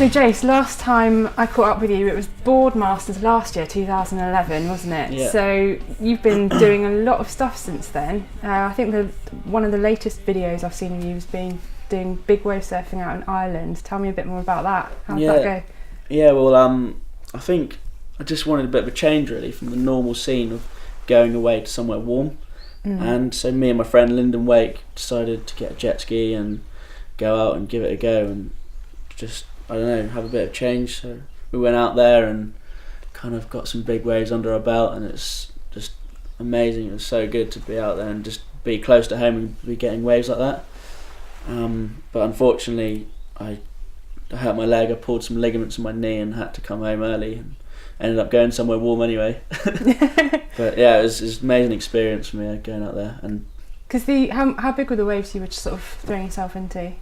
So Jayce, last time I caught up with you, it was Boardmasters last year, 2011, wasn't it? Yeah. So you've been doing a lot of stuff since then. I think one of the latest videos I've seen of you has been doing big wave surfing out in Ireland. Tell me a bit more about that. How did that go? Yeah, well, I think I just wanted a bit of a change really from the normal scene of going away to somewhere warm. And so me and my friend Lyndon Wake decided to get a jet ski and go out and give it a go and just, I don't know, have a bit of change. So we went out there and kind of got some big waves under our belt, and it's just amazing. It was so good to be out there and just be close to home and be getting waves like that. But unfortunately I hurt my leg. I pulled some ligaments in my knee and had to come home early and ended up going somewhere warm anyway. But yeah, it was an amazing experience for me going out there. And because how big were the waves you were sort of throwing yourself into?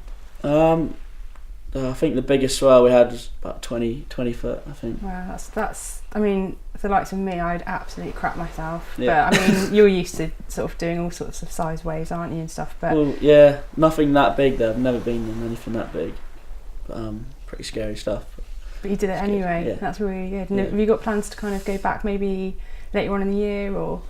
I think the biggest swell we had was about 20 foot, I think. Wow, that's. I mean, for the likes of me, I'd absolutely crap myself. Yeah. But I mean, you're used to sort of doing all sorts of size waves, aren't you, and stuff. But well, yeah, nothing that big though. I've never been in anything that big. But pretty scary stuff. you did it anyway. Yeah. That's really good. And Yeah. have you got plans to kind of go back maybe later on in the year or?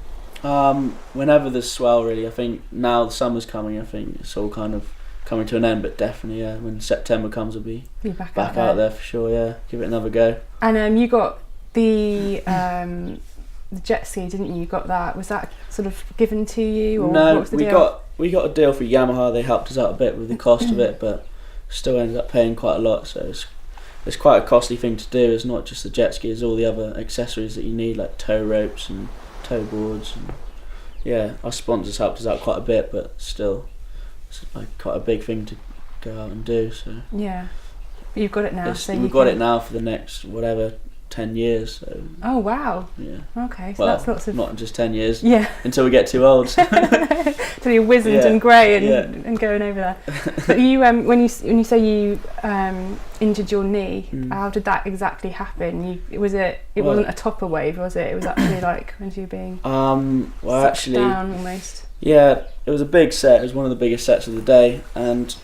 Whenever there's swell, really. I think now the summer's coming. I think it's all kind of coming to an end, but definitely, yeah. When September comes, I'll be back out there for sure. Yeah, give it another go. And you got the jet ski, didn't you? You got that. Was that sort of given to you, or no? What was the deal? We got a deal for Yamaha. They helped us out a bit with the cost of it, but still ended up paying quite a lot. So it's quite a costly thing to do. It's not just the jet ski; it's all the other accessories that you need, like tow ropes and tow boards. And yeah, our sponsors helped us out quite a bit, but still, it's like quite a big thing to go out and do. So yeah, but you've got it now. So we've got it now for the next 10 years. So oh wow. Yeah. Okay, so that's lots of not just 10 years. Yeah. Until we get too old. Till you're wizened and grey and going over there. But you when you say you injured your knee, how did that exactly happen? It wasn't a topper wave, was it? It was actually like when you were being actually down almost. Yeah, it was a big set. It was one of the biggest sets of the day, and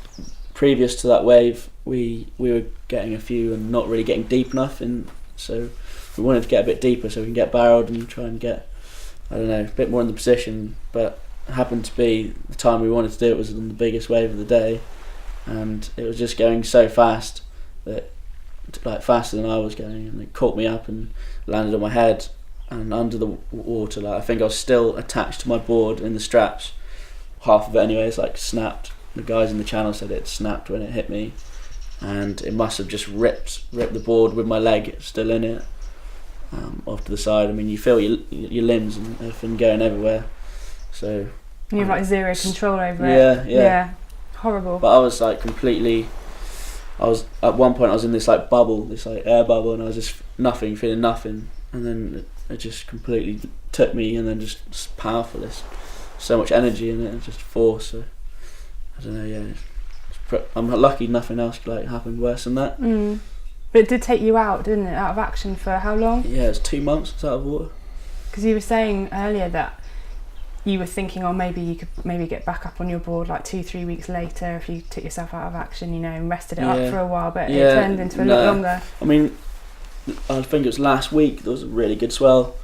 previous to that wave we were getting a few and not really getting deep enough, and so we wanted to get a bit deeper so we can get barreled and try and get, I don't know, a bit more in the position. But it happened to be the time we wanted to do it was on the biggest wave of the day, and it was just going so fast that, like, faster than I was going, and it caught me up and landed on my head and under the water. Like, I think I was still attached to my board in the straps, half of it anyway. It's like snapped. The guys in the channel said it snapped when it hit me, and it must have just ripped the board with my leg still in it, off to the side. I mean, you feel your limbs and everything going everywhere. So you have like zero control over it. Yeah. Horrible. But I was like at one point I was in this like bubble, this like air bubble, and I was just feeling nothing, and then it just completely took me, and then just powerful. There's so much energy in it and just force. So I don't know. Yeah. I'm lucky nothing else happened worse than that. But it did take you out, didn't it? Out of action for how long? Yeah, it was 2 months I was out of water. Because you were saying earlier that you were thinking, maybe you could get back up on your board like 2-3 weeks later if you took yourself out of action, and rested it up for a while, but it turned into a lot longer. I mean, I think it was last week there was a really good swell.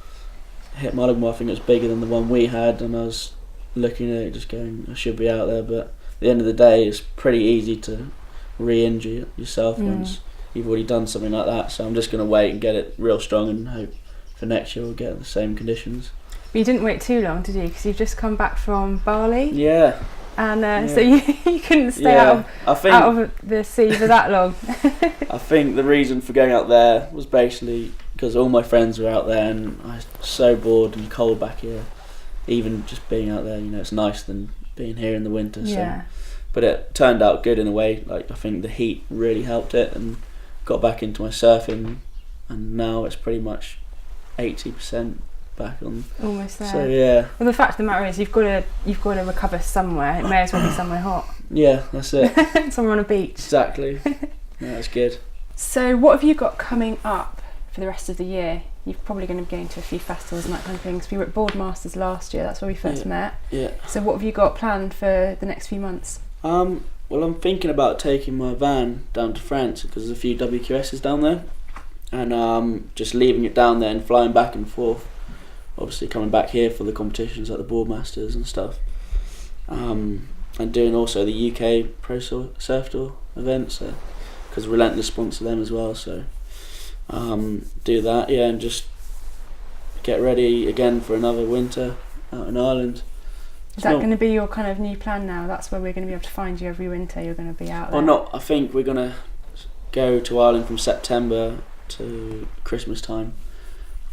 Hit Mulligan, I think it was bigger than the one we had, and I was looking at it just going, I should be out there, but at the end of the day it's pretty easy to re-injure yourself once you've already done something like that. So I'm just going to wait and get it real strong and hope for next year we'll get the same conditions. But you didn't wait too long, did you? Because you've just come back from Bali. Yeah. And so you couldn't stay out of the sea for that long. I think the reason for going out there was basically because all my friends were out there and I was so bored and cold back here. Even just being out there, it's nicer than being here in the winter. Yeah. So. But it turned out good in a way. Like, I think the heat really helped it, and got back into my surfing, and now it's pretty much 80% back on. Almost there. So yeah. Well, the fact of the matter is, you've got to recover somewhere. It may as well be somewhere hot. Yeah, that's it. Somewhere on a beach. Exactly. Yeah, that's good. So, what have you got coming up for the rest of the year? You're probably going to be going to a few festivals and that kind of thing. So we were at Boardmasters last year. That's where we first met. Yeah. So what have you got planned for the next few months? Well, I'm thinking about taking my van down to France because there's a few WQSs down there, and just leaving it down there and flying back and forth. Obviously, coming back here for the competitions like the Boardmasters and stuff, and doing also the UK Pro Surf Tour events because Relentless sponsor them as well. So do that, yeah, and just get ready again for another winter out in Ireland. Is that going to be your kind of new plan now? That's where we're going to be able to find you every winter. You're going to be out there. Well, not. I think we're going to go to Ireland from September to Christmas time,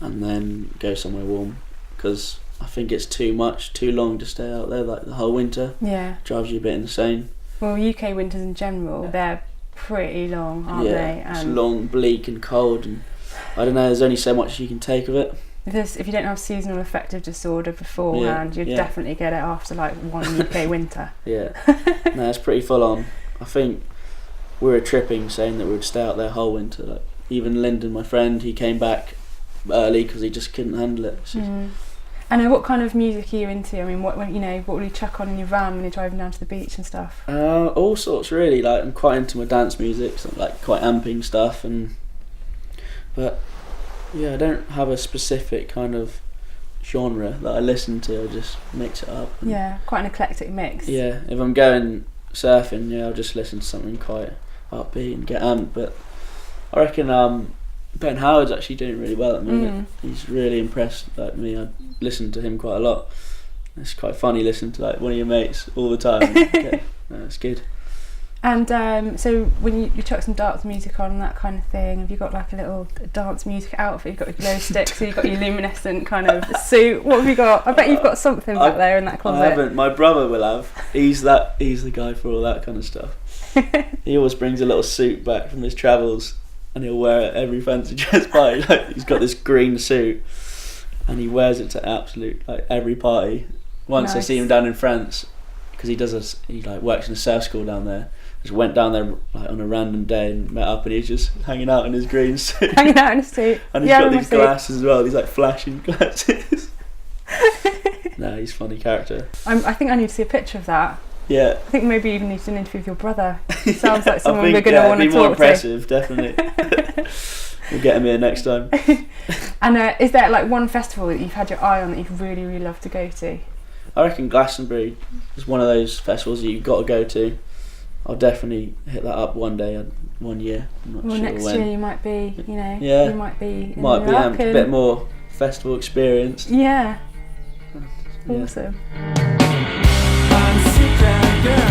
and then go somewhere warm. Because I think it's too long to stay out there like the whole winter. Yeah, drives you a bit insane. Well, UK winters in general, they're pretty long, aren't they? Yeah, it's long, bleak, and cold, and I don't know. There's only so much you can take of it. If you don't have seasonal affective disorder beforehand, you'd definitely get it after like one UK winter. Yeah, no, it's pretty full on. I think we were tripping saying that we'd stay out there whole winter. Like even Lyndon, my friend, he came back early because he just couldn't handle it. And what kind of music are you into? I mean, what will you chuck on in your van when you're driving down to the beach and stuff? All sorts really. Like I'm quite into my dance music, so like quite amping stuff, but. Yeah, I don't have a specific kind of genre that I listen to. I just mix it up. Yeah, quite an eclectic mix. Yeah, if I'm going surfing, I'll just listen to something quite upbeat and get amped. But I reckon Ben Howard's actually doing really well at the minute. He's really impressed like me. I listen to him quite a lot. It's quite funny listening to like one of your mates all the time. It's good. And so when you chuck some dance music on and that kind of thing, have you got like a little dance music outfit? You've got your glow sticks, so you've got your luminescent kind of suit. What have you got? I bet you've got something back there in that closet. I haven't. My brother will have. He's the guy for all that kind of stuff. He always brings a little suit back from his travels, and he'll wear it every fancy dress party. Like, he's got this green suit, and he wears it to absolute like every party. Once I see him down in France, because he works in a surf school down there. Just went down there like on a random day and met up, and he was just hanging out in his green suit. Hanging out in his suit. And he's got these glasses as well, these like flashing glasses. No, he's a funny character. I think I need to see a picture of that. Yeah. I think maybe even need to do an interview with your brother. Sounds like someone we're going to want to talk to. Be more impressive, definitely. We'll get him here next time. And is there like one festival that you've had your eye on that you'd really, really love to go to? I reckon Glastonbury is one of those festivals that you've got to go to. I'll definitely hit that up one day, one year. I'm not sure next when. year you might be, you might be a bit more festival experience. Yeah. Awesome. I'm sick and